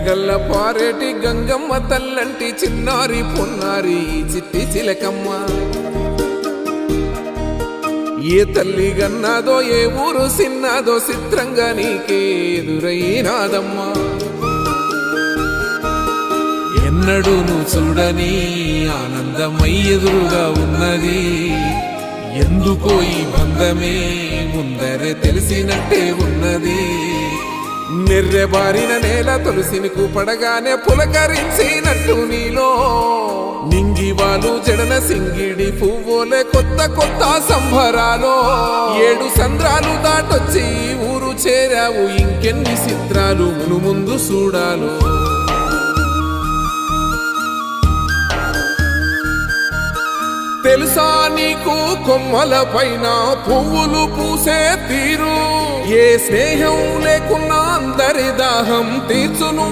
గల్ల పారేటి గంగమ్మ తల్లంటి చిన్నారి పొన్నారి చిట్టి చిలకమ్మ. ఏ తల్లి గన్నాదో ఏ ఊరు సిన్నాదో చిత్రంగా నీకే ఎదురైనాదమ్మా. ఎన్నడూ నువ్వు చూడని ఆనందమై ఎదురుగా ఉన్నది. ఎందుకో ఈ బంధమే ముందరే తెలిసినట్టే ఉన్నది. నెర్రెబారిన నేల తులసిని పడగానే పులకరించినట్టు నీలో నింగివాలు జడన సింగిడి పువ్వులే కొత్త కొత్త సంబరాలో. 7 సంద్రాలు దాటొచ్చి ఊరు చేరావు, ఇంకెన్ని చిత్రాలు మును ముందు చూడాలో. తెలుసా నీకు కొమ్మల పైన పువ్వులు పూసే తీరు, ఏ స్నేహం లేకున్నా అందరి దాహం తీర్చును.